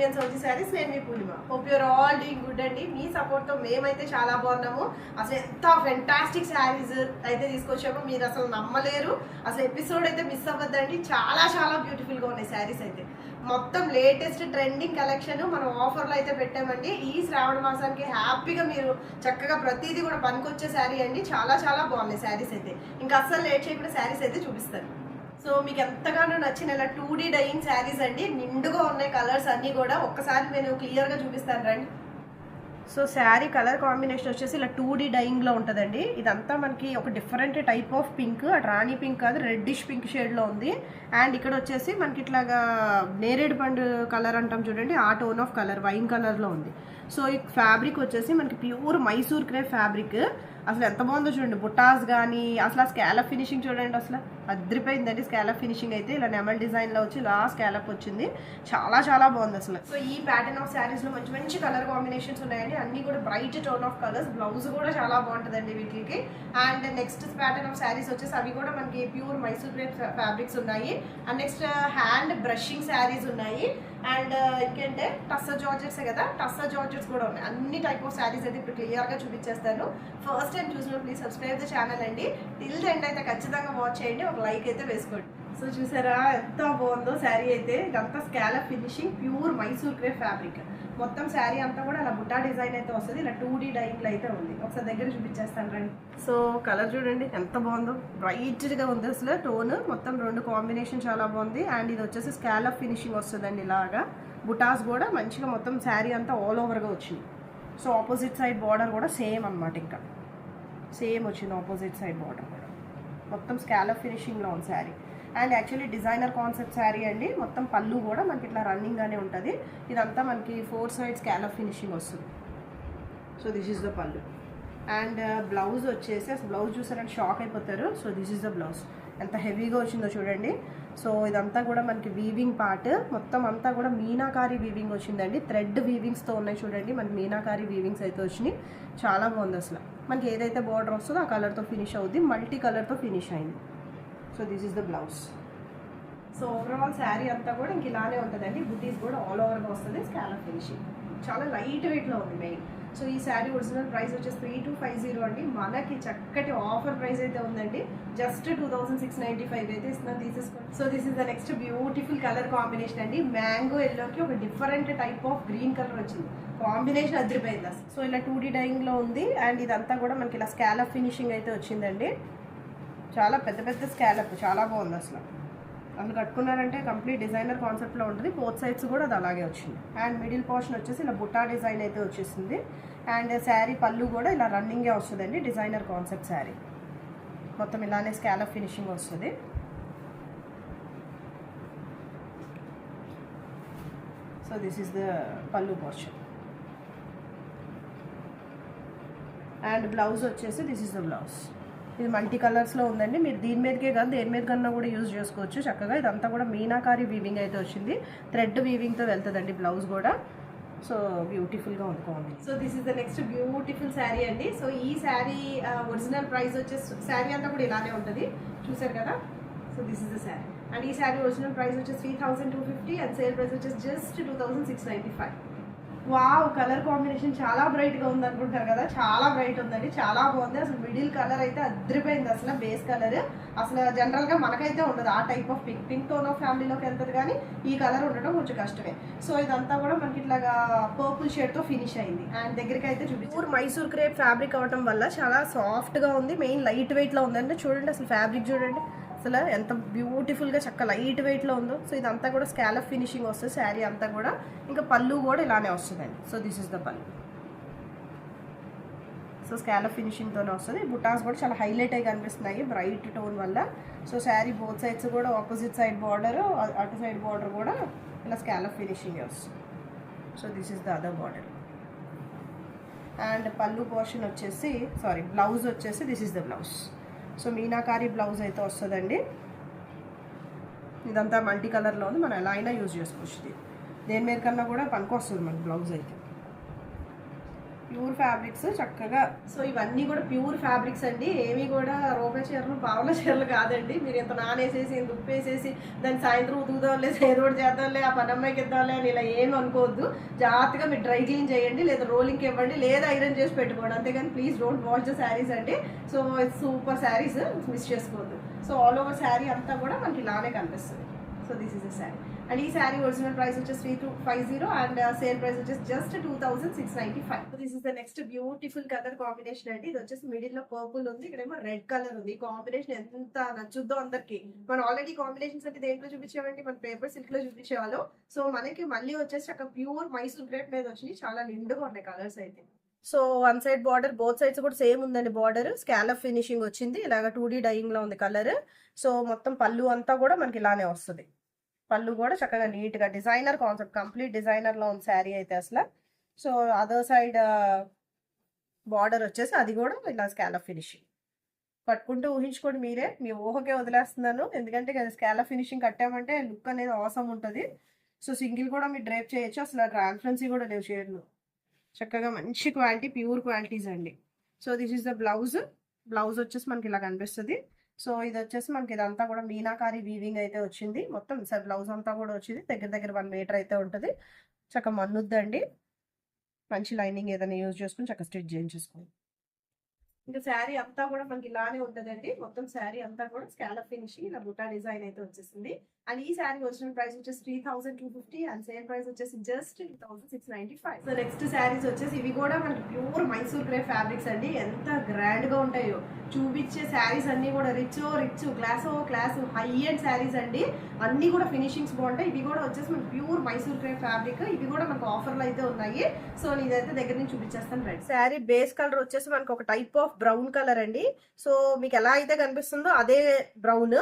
Korean సౌజీ శారీస్. నేను మీ Purnima. Hope you're all doing good అండి. మీ సపోర్ట్తో మేమైతే చాలా బాగున్నాము. అసలు ఎంత ఫెంటాస్టిక్ శారీస్ అయితే తీసుకొచ్చామో మీరు అసలు నమ్మలేరు. అసలు ఎపిసోడ్ అయితే మిస్ అవ్వద్దండి. చాలా చాలా బ్యూటిఫుల్గా ఉన్నాయి శారీస్ అయితే. మొత్తం లేటెస్ట్ ట్రెండింగ్ కలెక్షన్ మనం ఆఫర్లో అయితే పెట్టామండి. ఈ శ్రావణ మాసానికి హ్యాపీగా మీరు చక్కగా ప్రతిదీ కూడా పనికొచ్చే శారీ అండి. చాలా చాలా బాగున్నాయి శారీస్ అయితే. ఇంకా అస్సలు లేట్ చేయకుండా శారీస్ అయితే చూపిస్తాను. సో మీకు ఎంతగానో నచ్చిన ఇలా 2D డైయింగ్ శారీస్ అండి. నిండుగా ఉన్నాయి కలర్స్ అన్నీ కూడా. ఒక్కసారి నేను క్లియర్గా చూపిస్తాను రండి. సో శారీ కలర్ కాంబినేషన్ వచ్చేసి ఇలా 2D డైయింగ్లో ఉంటుందండి. ఇదంతా మనకి ఒక డిఫరెంట్ టైప్ ఆఫ్ పింక్, అటు రాణి పింక్ కాదు, రెడ్డిష్ పింక్ షేడ్లో ఉంది. అండ్ ఇక్కడ వచ్చేసి మనకి ఇట్లాగా నేరేడు పండు కలర్ అంటాం చూడండి, ఆ టోన్ ఆఫ్ కలర్ వైన్ కలర్లో ఉంది. సో ఈ ఫ్యాబ్రిక్ వచ్చేసి మనకి ప్యూర్ మైసూర్ క్రేప్ ఫ్యాబ్రిక్. అసలు ఎంత బాగుందో చూడండి, బుటాస్ కానీ అసలు ఆ స్కాలప్ ఫినిషింగ్ చూడండి, అసలు అద్రిపోయిందండి. స్కాలప్ ఫినిషింగ్ అయితే ఇలా నెమల్ డిజైన్లో వచ్చి ఇలా స్కాలప్ వచ్చింది. చాలా చాలా బాగుంది అసలు. సో ఈ ప్యాటర్న్ ఆఫ్ శారీస్లో మంచి మంచి కలర్ కాంబినేషన్స్ ఉన్నాయండి. అన్ని కూడా bright tone of colours. Blouse కూడా చాలా బాగుంటుందండి వీటికి. And next pattern of saris వచ్చేసి అవి కూడా మనకి ప్యూర్ మైసూర్ క్రేప్ ఫ్యాబ్రిక్స్ ఉన్నాయి. And next hand brushing saris ఉన్నాయి. అండ్ ఇంకేంటే టస్సర్ జార్జెట్స్ కదా, టస్సర్ జార్జెట్స్ కూడా ఉన్నాయి. అన్ని టైప్ ఆఫ్ శారీస్ అయితే ఇప్పుడు క్లియర్గా చూపించేస్తాను. ఫస్ట్ టైం చూసిన ప్లీజ్ సబ్స్క్రైబ్ ద ఛానల్ అండి. టిల్ ఎండ్ అయితే ఖచ్చితంగా వాచ్ చేయండి, ఒక లైక్ అయితే వేసుకోండి. సో చూసారా ఎంత బాగుందో శారీ అయితే. ఇదంతా scallop finishing, pure Mysore crepe fabric. మొత్తం శారీ అంతా కూడా అలా బుట్టా డిజైన్ అయితే వస్తుంది. ఇలా 2D డైయింగ్లో అయితే ఉంది. ఒకసారి దగ్గర చూపించేస్తాను రండి. సో కలర్ చూడండి ఎంత బాగుందో, బ్రైట్గా ఉంది అసలు టోన్. మొత్తం రెండు కాంబినేషన్ చాలా బాగుంది. అండ్ ఇది వచ్చేసి స్కాలప్ ఫినిషింగ్ వస్తుందండి. ఇలాగా బుటాస్ కూడా మంచిగా మొత్తం శారీ అంతా ఆల్ ఓవర్గా వచ్చింది. సో ఆపోజిట్ సైడ్ బార్డర్ కూడా సేమ్ అనమాట, ఇంకా సేమ్ వచ్చింది ఆపోజిట్ సైడ్ బార్డర్ కూడా. మొత్తం స్కాలప్ ఫినిషింగ్లో ఉంది sari. And actually designer concept sari అండి. మొత్తం పళ్ళు కూడా మనకి ఇట్లా రన్నింగ్గానే ఉంటుంది. ఇదంతా మనకి 4 సైడ్ స్కాలప్ ఫినిషింగ్ వస్తుంది. సో దిస్ ఈజ్ ద పళ్ళు. అండ్ బ్లౌజ్ వచ్చేసి అసలు బ్లౌజ్ చూసారంటే షాక్ అయిపోతారు. So this is the blouse. ఎంత హెవీగా వచ్చిందో చూడండి. సో ఇదంతా కూడా మనకి వీవింగ్ పార్ట్, మొత్తం అంతా కూడా మీనాకారి వీవింగ్ వచ్చిందండి. థ్రెడ్ వీవింగ్స్తో ఉన్నాయి చూడండి. మనకి మీనాకారి వీవింగ్స్ అయితే వచ్చినాయి. చాలా బాగుంది అసలు. మనకి ఏదైతే బార్డర్ వస్తుందో ఆ కలర్తో ఫినిష్ అవుద్ది, మల్టీ కలర్తో ఫినిష్ అయింది. So this is the blouse. So overall sari అంతా కూడా ఇంక ఇలానే ఉంటుందండి. బుటీస్ కూడా ఆల్ ఓవర్గా వస్తుంది. స్కాలప్ ఫినిషింగ్ చాలా లైట్ వెయిట్లో ఉంది మెయిన్. సో ఈ శారీ ఒరిజినల్ ప్రైస్ వచ్చేసి 3250 అండి. మనకి చక్కటి ఆఫర్ ప్రైస్ అయితే ఉందండి. జస్ట్ 2695 అయితే ఇస్తున్నాను, తీసేసుకోండి. So this is the next beautiful colour combination అండి. మ్యాంగో ఎల్లోకి ఒక different type of green colour వచ్చింది. కాంబినేషన్ అదిరిపోయింది అసలు. సో ఇలా 2D డైయింగ్లో ఉంది. అండ్ ఇదంతా కూడా మనకి ఇలా స్కాలప్ ఫినిషింగ్ అయితే వచ్చిందండి. చాలా పెద్ద పెద్ద స్కాలప్, చాలా బాగుంది అసలు. అసలు కట్టుకున్నారంటే కంప్లీట్ డిజైనర్ కాన్సెప్ట్లో ఉంటుంది. బోత్ సైడ్స్ కూడా అది అలాగే వచ్చింది. అండ్ మిడిల్ పోర్షన్ వచ్చేసి ఇలా బుట్టా డిజైన్ అయితే వచ్చేసింది. అండ్ శారీ పళ్ళు కూడా ఇలా రన్నింగే వస్తుందండి. డిజైనర్ కాన్సెప్ట్ శారీ మొత్తం ఇలానే స్కాలప్ ఫినిషింగ్ వస్తుంది. సో దిస్ ఈస్ ద పళ్ళు పోర్షన్. అండ్ బ్లౌజ్ వచ్చేసి దిస్ ఈస్ ద బ్లౌజ్. ఇది మల్టీ కలర్స్లో ఉందండి. మీరు దీని మీదకే కాదు దేని మీద కన్నా కూడా యూజ్ చేసుకోవచ్చు చక్కగా. ఇదంతా కూడా మీనాకారి వీవింగ్ అయితే వచ్చింది. థ్రెడ్ వీవింగ్తో వెళ్తుందండి బ్లౌజ్ కూడా. సో బ్యూటిఫుల్గా ఉంది. So this is the next beautiful saree అండి. సో ఈ శారీ ఒరిజినల్ ప్రైస్ వచ్చేసి శారీ అంతా కూడా ఇలానే ఉంటుంది, చూసారు కదా. So this is the saree. And ఈ శారీ ఒరిజినల్ ప్రైస్ వచ్చేసి 3250 అండ్ సేల్ ప్రైస్ వచ్చేసి జస్ట్ 2695. వావ్, కలర్ కాంబినేషన్ చాలా బ్రైట్గా ఉంది అనుకుంటారు కదా. చాలా బ్రైట్ ఉందండి, చాలా బాగుంది అసలు. మిడిల్ కలర్ అయితే అద్రిపోయింది అసలు. బేస్ కలర్ అసలు జనరల్గా మనకైతే ఉండదు ఆ type of pink. Pink tone of ఫ్యామిలీలోకి వెళ్తుంది కానీ ఈ కలర్ ఉండడం కొంచెం కష్టమే. సో ఇదంతా కూడా మనకి ఇట్లాగా పర్పుల్ షేడ్తో ఫినిష్ అయింది. అండ్ దగ్గరికి అయితే ప్యూర్ మైసూర్ క్రేప్ ఫ్యాబ్రిక్ అవడం వల్ల చాలా సాఫ్ట్గా ఉంది. మెయిన్ లైట్ వెయిట్లో ఉందండి. చూడండి అసలు ఫ్యాబ్రిక్ చూడండి అసలు ఎంత బ్యూటిఫుల్గా చక్క లైట్ వెయిట్లో ఉందో. సో ఇదంతా కూడా స్కాలప్ ఫినిషింగ్ వస్తుంది శారీ అంతా కూడా. ఇంకా పళ్ళు కూడా ఇలానే వస్తుందండి. సో దిస్ ఇస్ ద పళ్ళు. సో స్కాలప్ ఫినిషింగ్తోనే వస్తుంది. బుటాస్ కూడా చాలా హైలైట్ అయి కనిపిస్తున్నాయి బ్రైట్ టోన్ వల్ల. సో శారీ బోత్ సైడ్స్ కూడా ఆపోజిట్ సైడ్ బార్డర్, అటు సైడ్ బార్డర్ కూడా ఇలా స్కాలప్ ఫినిషింగ్ వస్తుంది. So this is the other border. And పళ్ళు పోర్షన్ వచ్చేసి బ్లౌజ్ వచ్చేసి this is the blouse. So meenakari blouse అయితే వస్తుందండి. ఇదంతా మల్టీ కలర్లో ఉంది. మనం ఎలా అయినా యూజ్ చేసుకోవచ్చు. దేని మీద కన్నా కూడా పనికొస్తుంది మనకి బ్లౌజ్ అయితే. ప్యూర్ ఫ్యాబ్రిక్స్ చక్కగా. సో ఇవన్నీ కూడా ప్యూర్ ఫ్యాబ్రిక్స్ అండి, ఏమి కూడా రూపాయి చీరలు పావుల చీరలు కాదండి. మీరు ఇంత నానేసేసి ఇంత ఉప్పు వేసేసి దాన్ని సాయంత్రం ఉతుకుదాంలే ఏదో ఒకటి చేద్దాంలే ఆ పని అమ్మాయికి ఇద్దాంలే అని ఇలా ఏమి అనుకోవద్దు. జాగ్రత్తగా మీరు డ్రై క్లీన్ చేయండి, లేదా రోలింగ్కి ఇవ్వండి, లేదా ఐరన్ చేసి పెట్టుకోండి, అంతేగాని please don't wash the saris అండి. సో సూపర్ శారీస్, మిస్ చేసుకోవద్దు. సో ఆల్ ఓవర్ శారీ అంతా కూడా మనకి ఇలానే కనిపిస్తుంది. So this is the saree. And ఈ శారీ ఒరిజినల్ ప్రైస్ వచ్చేసి 3250 అండ్ సేల్ ప్రైస్ వచ్చేసి just 2695. This is the next beautiful colour combination అండి. ఇది వచ్చేసి మిడిల్ లో పర్పుల్ ఉంది, ఇక్కడేమో రెడ్ కలర్ ఉంది. కాంబినేషన్ ఎంత నచ్చుద్దో అందరికి. మనం ఆల్రెడీ కాంబినేషన్స్ అంటే దేంట్లో చూపించామండి, మన పేపర్ సిల్క్ లో చూపించేవాళ్ళం. సో మనకి మళ్ళీ వచ్చేసి అక్కడ ప్యూర్ మైసూర్ క్రేప్ మీద వచ్చింది, చాలా నిండుగా ఉన్నాయి కలర్స్ అయితే. So one side border, both sides కూడా సేమ్ ఉందండి బార్డర్. స్కాలప్ ఫినిషింగ్ వచ్చింది, ఇలాగ 2D డైయింగ్ లో ఉంది కలర్. సో మొత్తం పళ్ళు అంతా కూడా మనకి ఇలానే వస్తుంది. పళ్ళు కూడా చక్కగా నీట్ గా డిజైనర్ కాన్సెప్ట్, కంప్లీట్ డిజైనర్ లో ఉంది శారీ అయితే అసలు. సో అదర్ సైడ్ బార్డర్ వచ్చేసి అది కూడా ఇలా స్కాలప్ ఫినిషింగ్. కట్టుకుంటూ ఊహించుకోండి మీరే, మీ ఊహకే వదిలేస్తున్నాను, ఎందుకంటే స్కాలప్ ఫినిషింగ్ కట్టామంటే లుక్ అనేది అవసరం ఉంటుంది. సో సింగిల్ కూడా మీరు డ్రైప్ చేయొచ్చు, అసలు ట్రాన్స్పరెన్సీ కూడా లేవు షేడ్లు. చక్కగా మంచి క్వాలిటీ, ప్యూర్ క్వాలిటీస్ అండి. So this is the blouse. Blouse వచ్చేసి మనకి ఇలా కనిపిస్తుంది. సో ఇది వచ్చేసి మనకి ఇదంతా కూడా మీనాకారి వీవింగ్ అయితే వచ్చింది మొత్తం. సార్ బ్లౌజ్ అంతా కూడా వచ్చింది, దగ్గర దగ్గర 1 మీటర్ అయితే ఉంటుంది. చక్కగా మన్నుద్దండి, మంచి లైనింగ్ ఏదైనా యూజ్ చేసుకుని చక్కగా స్టిచ్ చేయించేసుకోండి. ఇంకా శారీ అంతా కూడా మనకి ఇలానే ఉంటుందండి. మొత్తం శారీ అంతా కూడా స్కాలప్ ఫినిషింగ్, ఇలా బుటా డిజైన్ అయితే వచ్చేసింది. అండ్ ఈ శారీ వచ్చిన ప్రైస్ వచ్చేసి 3250 అండ్ సేల్ ప్రైస్ వచ్చేసి జస్ట్ 2695. సో నెక్స్ట్ శారీస్ వచ్చేసి ఇవి కూడా మనకి ప్యూర్ మైసూర్ క్రేప్ ఫ్యాబ్రిక్స్ అండి. ఎంత గ్రాండ్ గా ఉంటాయో చూపించే శారీస్ అన్ని కూడా rich class high and saris అండి. అన్ని కూడా ఫినిషింగ్స్ బాగుంటాయి. ఇవి కూడా వచ్చేసి మనకి ప్యూర్ మైసూర్ క్రేప్ ఫ్యాబ్రిక్. ఇవి కూడా మనకు ఆఫర్లు అయితే ఉన్నాయి. సో ఇదైతే దగ్గర నుంచి చూపించేస్తాను రైట్. శారీ బేస్ కలర్ వచ్చేసి మనకు ఒక టైప్ ఆఫ్ బ్రౌన్ కలర్ అండి. సో మీకు ఎలా అయితే కనిపిస్తుందో అదే బ్రౌన్.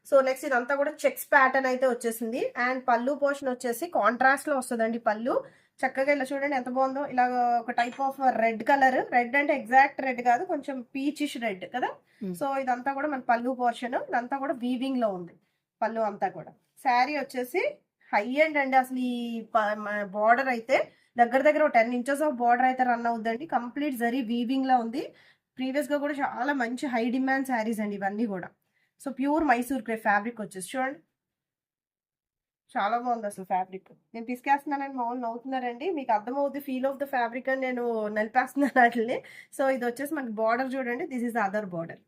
సో నెక్స్ట్ ఇదంతా కూడా చెక్స్ ప్యాటర్న్ అయితే వచ్చేసింది. అండ్ పళ్ళు పోర్షన్ వచ్చేసి కాంట్రాస్ట్ లో వస్తుందండి పళ్ళు. చక్కగా ఇలా చూడండి ఎంత బాగుందో, ఇలా ఒక type of red colour. Red అంటే ఎగ్జాక్ట్ రెడ్ కాదు, కొంచెం పీచిష్ రెడ్ కదా. సో ఇదంతా కూడా మన పళ్ళు పోర్షన్, ఇదంతా కూడా వీవింగ్ లో ఉంది పళ్ళు అంతా కూడా. శారీ వచ్చేసి హై అండ్ అండి. అసలు ఈ బార్డర్ అయితే దగ్గర దగ్గర 10 ఇంచెస్ ఆఫ్ బార్డర్ అయితే రన్ అవుతుందండి. కంప్లీట్ జరీ వీవింగ్ లో ఉంది. ప్రీవియస్ గా కూడా చాలా మంచి హై డిమాండ్ శారీస్ అండి ఇవన్నీ కూడా. So pure Mysore crepe fabric వచ్చేసి చూడండి, చాలా బాగుంది అసలు ఫ్యాబ్రిక్. నేను తీసుకేస్తున్నానని మామూలు నవ్వుతున్నారండి, మీకు అర్థమవుతుంది ఫీల్ ఆఫ్ ద ఫ్యాబ్రిక్ అని నేను నలిపేస్తున్నాను వాటిని. సో ఇది వచ్చేసి మనకి బార్డర్ చూడండి, this is the other border.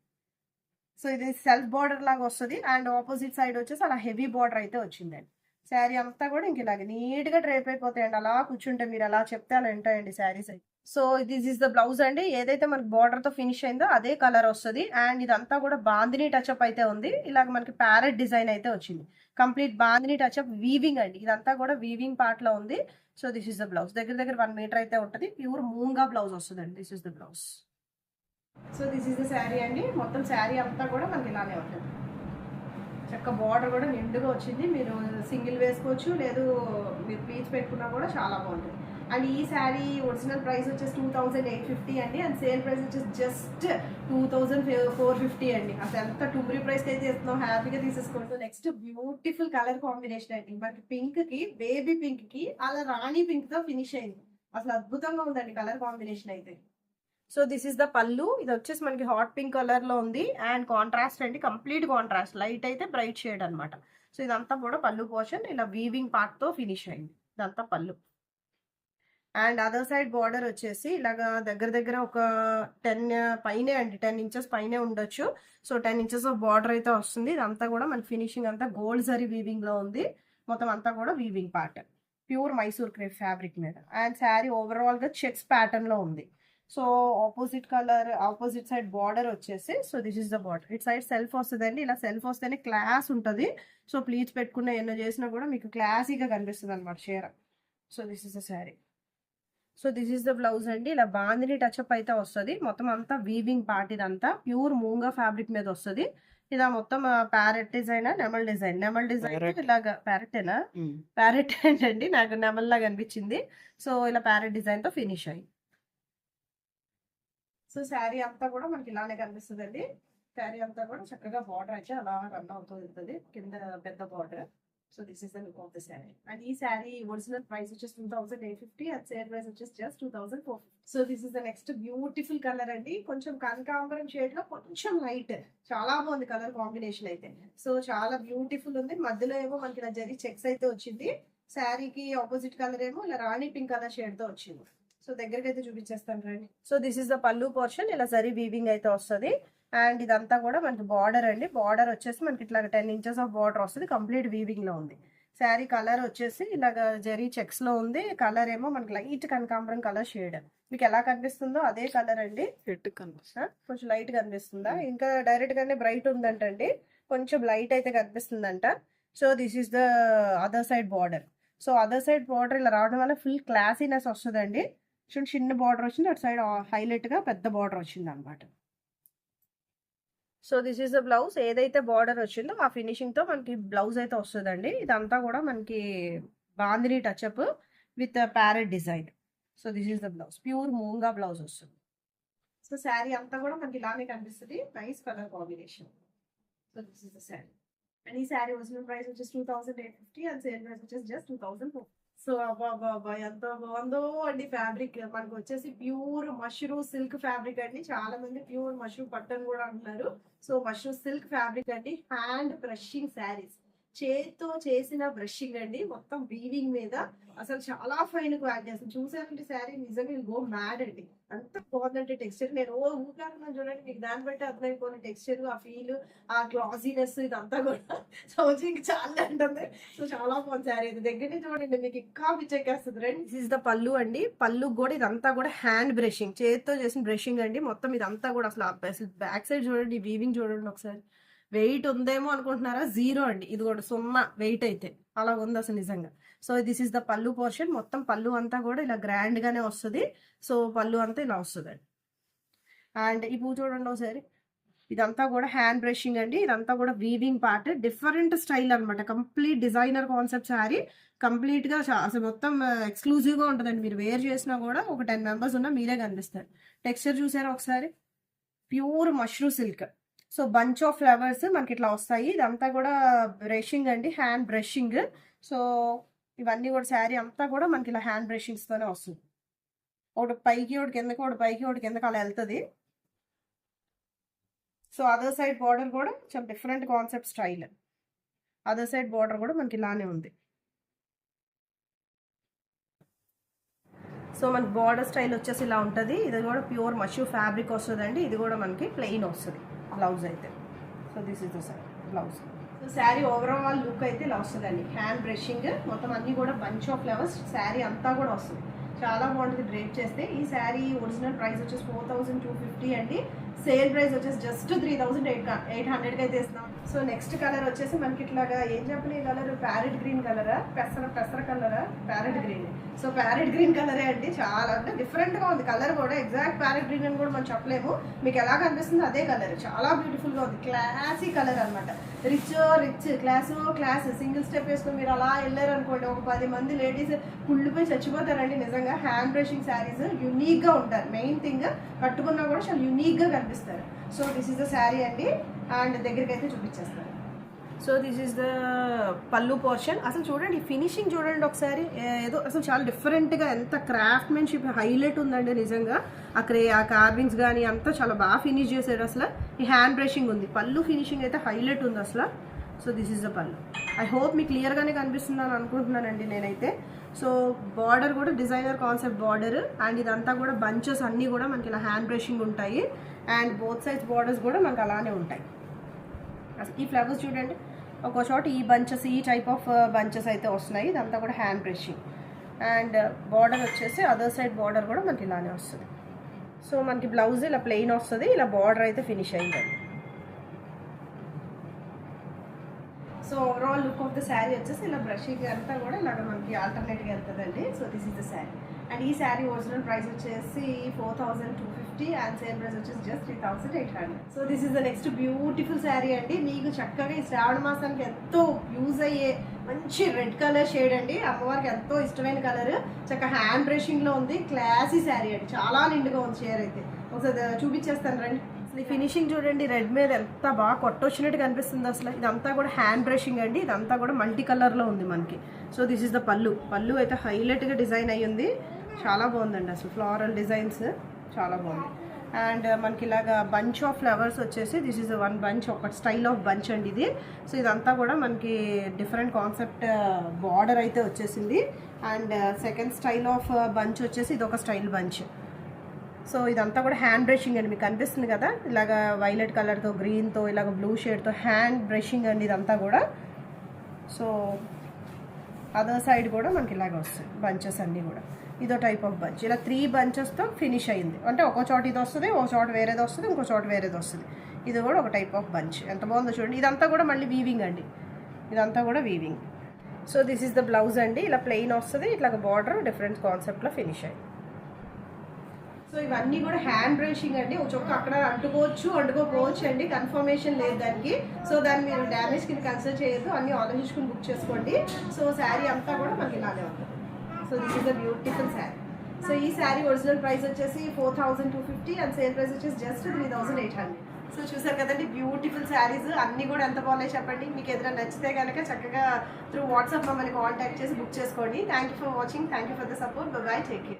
So ఇది సెల్ఫ్ బార్డర్ లాగా వస్తుంది. అండ్ ఆపోజిట్ సైడ్ వచ్చేసి అలా హెవీ బార్డర్ అయితే వచ్చిందండి. శారీ అంతా కూడా ఇంక ఇలాగే నీట్ గా డ్రైప్ అయిపోతాయండి, అలా కూర్చుంటే మీరు అలా చెప్తే అలా ఉంటాయండి శారీస్ అయితే. So this is the blouse అండి. ఏదైతే మనకి బార్డర్ తో ఫినిష్ అయిందో అదే కలర్ వస్తుంది. అండ్ ఇదంతా కూడా బాందిని టచ్అప్ అయితే ఉంది. ఇలాగ మనకి ప్యారెట్ డిజైన్ అయితే వచ్చింది. కంప్లీట్ బాందిని టచ్అప్ వీవింగ్ అండి, ఇదంతా కూడా వీవింగ్ పార్ట్ లో ఉంది. So this is the blouse. దగ్గర దగ్గర 1 మీటర్ అయితే ఉంటుంది. ప్యూర్ మూంగా బ్లౌజ్ వస్తుందండి. This is the blouse. So this is the sari అండి. మొత్తం శారీ అంతా కూడా మనకి ఇలానే ఉంటుంది. చక్క బార్డర్ కూడా నిండుగా వచ్చింది. మీరు సింగిల్ వేసుకోవచ్చు, లేదు మీరు పీచ్ పెట్టుకున్నా కూడా చాలా బాగుంటుంది. అండ్ ఈ శారీ ఒరిజినల్ ప్రైస్ వచ్చేసి 2850 అండి. అండ్ సేల్ ప్రైస్ వచ్చేసి జస్ట్ 2450 అండి. అసలు ఎంత టూబరీ ప్రైస్ అయితే ఇస్తున్నాం, హ్యాపీగా తీసేసుకోండి. నెక్స్ట్ బ్యూటిఫుల్ కలర్ కాంబినేషన్ అండి. మనకి పింక్ కి, బేబీ పింక్ కి అలా రాణి పింక్ తో ఫినిష్ అయింది. అసలు అద్భుతంగా ఉందండి కలర్ కాంబినేషన్ అయితే. సో దిస్ ఇస్ ద పళ్ళు. ఇది వచ్చేసి మనకి హాట్ పింక్ కలర్ లో ఉంది. అండ్ కాంట్రాస్ట్ అండి, కంప్లీట్ కాంట్రాస్ట్, లైట్ అయితే బ్రైట్ షేడ్ అనమాట. సో ఇదంతా కూడా పళ్ళు పోర్షన్, ఇలా వీవింగ్ పార్ట్ తో ఫినిష్ అయింది. ఇదంతా పళ్ళు. అండ్ అదర్ సైడ్ బార్డర్ వచ్చేసి ఇలాగా దగ్గర దగ్గర ఒక 10 పైనే అండి, 10 ఇంచెస్ పైనే ఉండొచ్చు. సో 10 ఇంచెస్ ఆఫ్ బార్డర్ అయితే వస్తుంది. ఇదంతా కూడా మన ఫినిషింగ్ అంతా గోల్డ్ జరీ వీవింగ్ లో ఉంది. మొత్తం అంతా కూడా weaving part, pure Mysore crepe fabric మీద. అండ్ శారీ ఓవరాల్ గా చెక్స్ ప్యాటర్న్ లో ఉంది. So opposite colour, opposite side border వచ్చేసి, so this is the border. It side self వస్తుందండి. ఇలా సెల్ఫ్ వస్తేనే క్లాస్ ఉంటుంది. సో ప్లీజ్ పెట్టుకున్న ఎన్నో చేసినా కూడా మీకు క్లాసీగా కనిపిస్తుంది అనమాట చీర. So this is the sari. So this is the blouse అండి. ఇలా బాందిని టచ్అప్ అయితే వస్తుంది. మొత్తం అంతా వీవింగ్ పార్ట్, ఇదంతా ప్యూర్ మూంగా ఫ్యాబ్రిక్ మీద వస్తుంది. ఇలా మొత్తం ప్యారెట్ డిజైన్, నెమల్ డిజైన్. నెమల్ డిజైన్ ఇలాగా ప్యారెటేనా, ప్యారెట్ ఏంటండి, నాకు నెమల్ లాగా అనిపించింది. సో ఇలా ప్యారెట్ డిజైన్ తో ఫినిష్ అయ్యి. సో శారీ అంతా కూడా మనకి ఇలానే కనిపిస్తుంది అండి. శారీ అంతా కూడా చక్కగా బార్డర్ అయితే అలా రన్ అవుతూ ఉంటుంది. కింద పెద్ద border. So this is the look of the saree. And ఈ శారీ ఒరిజినల్ ప్రైస్ వచ్చేసి 2850 అండ్ సేల్ ప్రైస్ వచ్చేసి just 2450. So this is the next beautiful colour అండి. కొంచెం కనకాంబరం షేడ్ లో కొంచెం లైట్, చాలా బాగుంది కలర్ కాంబినేషన్ అయితే. సో చాలా బ్యూటిఫుల్ ఉంది. మధ్యలో ఏమో మనకి ఇలా జరీ చెక్స్ అయితే వచ్చింది. శారీకి ఆపోజిట్ కలర్ ఏమో ఇలా రాణి పింక్ కలర్ షేడ్ తో వచ్చింది. సో దగ్గరికి అయితే చూపించేస్తాను రండి. సో దిస్ ఇస్ ద పల్లు పోర్షన్. ఇలా జరీ వీవింగ్ అయితే వస్తుంది. అండ్ ఇదంతా కూడా మనకి బార్డర్ అండి. బార్డర్ వచ్చేసి మనకి ఇట్లా 10 inches ఆఫ్ బార్డర్ వస్తుంది. కంప్లీట్ వీవింగ్ లో ఉంది. శారీ కలర్ వచ్చేసి ఇలాగ జరీ చెక్స్ లో ఉంది. కలర్ ఏమో మనకి లైట్ కనకాంబరం కలర్ షేడ్. మీకు ఎలా కనిపిస్తుందో అదే కలర్ అండి. కొంచెం లైట్ కనిపిస్తుందా? ఇంకా డైరెక్ట్ గానే బ్రైట్ ఉందంటండి. కొంచెం లైట్ అయితే కనిపిస్తుందంట. So this is the other side border. So other side border ఇలా రావడం వల్ల ఫుల్ క్లాసీనెస్ వస్తుందండి. చిన్న బార్డర్ వచ్చింది, అటు సైడ్ హైలైట్ గా పెద్ద బార్డర్ వచ్చింది అనమాట. So this is the blouse. ఏదైతే బార్డర్ వచ్చిందో ఆ ఫినిషింగ్ తో మనకి బ్లౌజ్ అయితే వస్తుందండి. ఇదంతా కూడా మనకి bandhani touch up with parrot design. So this is the blouse. Pure మూంగా blouse వస్తుంది. సో శారీ అంతా కూడా మనకి ఇలానే కనిపిస్తుంది. Nice colour combination. So this is the saree. And ఈ శారీ ఒరిజినల్ ప్రైస్ వచ్చేసి 2850 అండ్ సేల్ ప్రైస్ వచ్చేసి జస్ట్ 2004. సో అబ్బా ఎంత బాగుందో అండి. ఫ్యాబ్రిక్ మనకు వచ్చేసి ప్యూర్ మష్రూమ్ సిల్క్ ఫ్యాబ్రిక్ అండి. చాలా మంది ప్యూర్ మష్రూమ్ పట్టని కూడా అంటున్నారు. సో మష్రూమ్ సిల్క్ ఫ్యాబ్రిక్ అండి. హ్యాండ్ బ్రషింగ్ శారీస్, చేత్తో చేసిన బ్రషింగ్ అండి. మొత్తం వీవింగ్ మీద అసలు చాలా ఫైన్ క్వాలిటీ. అసలు చూసానంటే శారీ నిజంగా గో మ్యాడ్ అండి. అంత బాగుందంటే టెక్స్చర్. నేను ఊరుకున్నాను చూడండి, మీకు దాన్ని బట్టి అర్థమైపోయిన టెక్స్చర్, ఆ ఫీల్, ఆ గ్లాసీనెస్ ఇదంతా కూడా సౌజింగ్ చాలా ఉంటుంది. సో చాలా బాగుంది శారీ. ఇది దగ్గర నుంచి చూడండి మీకు ఇంకా పిచ్చెక్కేస్తుంది. రండి. దిస్ ఇస్ ద పళ్ళు అండి. పళ్ళు కూడా ఇదంతా కూడా హ్యాండ్ బ్రషింగ్, చేతితో చేసిన బ్రషింగ్ అండి. మొత్తం ఇదంతా కూడా అసలు బ్యాక్ సైడ్ చూడండి, వీవింగ్ చూడండి ఒకసారి. వెయిట్ ఉందేమో అనుకుంటున్నారా? జీరో అండి. ఇది కూడా 0 వెయిట్ అయితే అలా ఉంది అసలు నిజంగా. సో దిస్ ఇస్ ద పళ్ళు పోర్షన్. మొత్తం పళ్ళు అంతా కూడా ఇలా గ్రాండ్ గానే వస్తుంది. సో పళ్ళు అంతా ఇలా వస్తుంది. అండ్ ఈ పూ చూడండి ఒకసారి. ఇదంతా కూడా హ్యాండ్ బ్రషింగ్ అండి. ఇదంతా కూడా వీవింగ్ పార్ట్. డిఫరెంట్ స్టైల్ అనమాట. Complete designer concept sari. Complete గా అసలు మొత్తం ఎక్స్క్లూజివ్ గా ఉంటుందండి. మీరు వేర్ చేసినా కూడా ఒక 10 members ఉన్నా మీరే కనిపిస్తారు. టెక్స్చర్ చూసారా ఒకసారి? Pure mushroom silk. So bunch of flowers మనకి ఇట్లా వస్తాయి. ఇదంతా కూడా బ్రషింగ్ అండి, హ్యాండ్ బ్రషింగ్. సో ఇవన్నీ కూడా శారీ అంతా కూడా మనకి ఇలా హ్యాండ్ బ్రషింగ్స్ తోనే వస్తుంది. ఒకటి పైకి ఒకటి కిందకి, ఒకటి పైకి ఒకటి కిందకి అలా వెళ్తుంది. సో అదర్ సైడ్ బార్డర్ కూడా చాలా different concept style. Other side border కూడా మనకి ఇలానే ఉంది. సో మనకి బార్డర్ స్టైల్ వచ్చేసి ఇలా ఉంటుంది. ఇది కూడా ప్యూర్ మష్రూమ్ ఫ్యాబ్రిక్ వస్తుందండి. ఇది కూడా మనకి ప్లెయిన్ వస్తుంది బ్లౌజ్ అయితే. So this is the blouse. So sari overall look అయితే ఇలా వస్తుందండి. హ్యాండ్ బ్రషింగ్ మొత్తం అన్ని కూడా బంచ్ ఆఫ్ ఫ్లవర్స్. శారీ అంతా కూడా వస్తుంది. చాలా బాగుంటుంది డ్రేప్ చేస్తే. ఈ శారీ ఒరిజినల్ ప్రైస్ వచ్చేసి 4250 అండి. సేల్ ప్రైస్ వచ్చేసి జస్ట్ 3800కి అయితే ఇస్తున్నాం. సో నెక్స్ట్ కలర్ వచ్చేసి మనకి ఇట్లాగా ఏం చెప్పిన కలర్, ప్యారెట్ గ్రీన్ కలరా, పెసర కలరా? Parrot green. So parrot green కలరే అండి. చాలా అంటే డిఫరెంట్ గా ఉంది కలర్ కూడా. ఎగ్జాక్ట్ ప్యారెట్ గ్రీన్ అని కూడా మనం చెప్పలేము. మీకు ఎలా కనిపిస్తుంది అదే కలర్. చాలా బ్యూటిఫుల్ గా ఉంది. క్లాసీ కలర్ అనమాట. Rich class. సింగిల్ స్టెప్ వేసుకుని మీరు అలా వెళ్ళారు అనుకోండి, ఒక 10 మంది లేడీస్ కుళ్ళిపోయి చచ్చిపోతారండి నిజంగా. హ్యాండ్ బ్రషింగ్ శారీస్ యూనిక్ గా ఉంటారు. మెయిన్ థింగ్ కట్టుకున్నా కూడా చాలా యూనిక్ గా కనిపిస్తారు. So this is the sari అండి. అండ్ దగ్గరికి అయితే చూపించేస్తారు. సో దిస్ ఈస్ ద పళ్ళు పోర్షన్. అసలు చూడండి ఫినిషింగ్ చూడండి ఒకసారి. ఏదో అసలు చాలా డిఫరెంట్గా, ఎంత క్రాఫ్ట్మెన్షిప్ హైలైట్ ఉందండి నిజంగా. ఆ కార్వింగ్స్ కానీ అంతా చాలా బాగా ఫినిష్ చేశారు. అసలు ఈ హ్యాండ్ బ్రషింగ్ ఉంది. పళ్ళు ఫినిషింగ్ అయితే హైలైట్ ఉంది అసలు. సో దిస్ ఈస్ ద పళ్ళు. ఐ హోప్ మీకు క్లియర్గానే కనిపిస్తుందని అనుకుంటున్నానండి నేనైతే. సో బార్డర్ కూడా డిజైనర్ కాన్సెప్ట్ బార్డర్. అండ్ ఇదంతా కూడా బంచెస్ అన్నీ కూడా మనకి ఇలా హ్యాండ్ బ్రషింగ్ ఉంటాయి. అండ్ బోత్ సైడ్స్ బార్డర్స్ కూడా మనకి అలానే ఉంటాయి. అసలు ఈ ఫ్లవర్స్ చూడండి, ఒక చోట ఈ బంచెస్, ఈ టైప్ ఆఫ్ బంచెస్ అయితే వస్తున్నాయి. ఇదంతా కూడా హ్యాండ్ బ్రషింగ్. అండ్ బార్డర్ వచ్చేసి అదర్ సైడ్ బార్డర్ కూడా మనకి ఇలానే వస్తుంది. సో మనకి బ్లౌజ్ ఇలా ప్లెయిన్ వస్తుంది. ఇలా బార్డర్ అయితే ఫినిష్ అయిందండి. So overall look of the saree వచ్చేసి ఇలా బ్రషింగ్ అంతా కూడా ఇలాగ మనకి ఆల్టర్నేట్గా వెళ్తుందండి. So this is the saree. And ఈ శారీ ఒరిజినల్ ప్రైస్ వచ్చేసి 4250 అండ్ సేల్ ప్రైస్ వచ్చేసి just 3800. So this is the next beautiful saree అండి. మీకు చక్కగా ఈ శ్రావణ మాసానికి ఎంతో యూజ్ అయ్యే మంచి రెడ్ కలర్ షేడ్ అండి. అమ్మవారికి ఎంతో ఇష్టమైన కలర్. చక్కగా హ్యాండ్ బ్రషింగ్ లో ఉంది. క్లాసీ శారీ అండి. చాలా నిండుగా ఉంది చీర అయితే. ఒకసారి చూపించేస్తాను రండి. అసలు ఈ ఫినిషింగ్ చూడండి, రెడ్ మీద ఎంత బాగా కొట్టొచ్చినట్టు కనిపిస్తుంది. అసలు ఇదంతా కూడా హ్యాండ్ బ్రషింగ్ అండి. ఇదంతా కూడా మల్టీ కలర్లో ఉంది మనకి. సో దిస్ ఇస్ ద పళ్ళు అయితే హైలైట్గా డిజైన్ అయ్యింది. చాలా బాగుందండి. అసలు ఫ్లోరల్ డిజైన్స్ చాలా బాగుంది. అండ్ మనకి ఇలాగా బంచ్ ఆఫ్ ఫ్లవర్స్ వచ్చేసి దిస్ ఇస్ వన్ బంచ్, ఒక స్టైల్ ఆఫ్ బంచ్ అండి ఇది. సో ఇదంతా కూడా మనకి డిఫరెంట్ కాన్సెప్ట్ బార్డర్ అయితే వచ్చేసింది. And second style of bunch వచ్చేసి ఇది ఒక స్టైల్ బంచ్. సో ఇదంతా కూడా హ్యాండ్ బ్రషింగ్ అండి. మీకు కనిపిస్తుంది కదా, ఇలాగ వైలెట్ కలర్తో, గ్రీన్తో, ఇలాగ బ్లూ షేడ్తో హ్యాండ్ బ్రషింగ్ అండి ఇదంతా కూడా. సో అదర్ సైడ్ కూడా మనకి ఇలాగ వస్తాయి బంచెస్ అన్నీ కూడా. ఇదో టైప్ ఆఫ్ బంచ్. ఇలా 3 బంచెస్తో ఫినిష్ అయింది. అంటే ఒక చోట ఇది వస్తుంది, ఒక చోట వేరేది వస్తుంది, ఇంకో చోట వేరేది వస్తుంది. ఇది కూడా ఒక టైప్ ఆఫ్ బంచ్. ఎంత బాగుందో చూడండి. ఇదంతా కూడా మళ్ళీ వీవింగ్ అండి. ఇదంతా కూడా weaving. So this is the blouse అండి. ఇలా ప్లెయిన్ వస్తుంది, ఇట్లా బార్డర్ డిఫరెంట్ కాన్సెప్ట్లో ఫినిష్ అయింది. సో ఇవన్నీ కూడా హ్యాండ్ బ్రషింగ్ అండి. ఒక చొక్క అక్కడ అంటుకోవచ్చు అండి, కన్ఫర్మేషన్ లేదు దానికి. సో దాన్ని మీరు డ్యామేజ్ కింద కన్సిడర్ చేయొద్దు, అన్నీ ఆలోచించుకుని బుక్ చేసుకోండి. సో శారీ అంతా కూడా మనకి ఇలానే ఉంటుంది. So this is a beautiful sari. So ఈ శారీ ఒరిజినల్ ప్రైస్ వచ్చేసి 4250 అండ్ సేల్ ప్రైస్ వచ్చేసి జస్ట్ 3800. సో చూసారు కదండి, బ్యూటిఫుల్ శారీస్ అన్నీ కూడా ఎంత బాగున్నాయి చెప్పండి. మీకు ఏదైనా నచ్చితే కనుక చక్కగా త్రూ వాట్సాప్ మమ్మల్ని కాంటాక్ట్ చేసి బుక్ చేసుకోండి. Thank you for watching, thank you for the support. By, take care.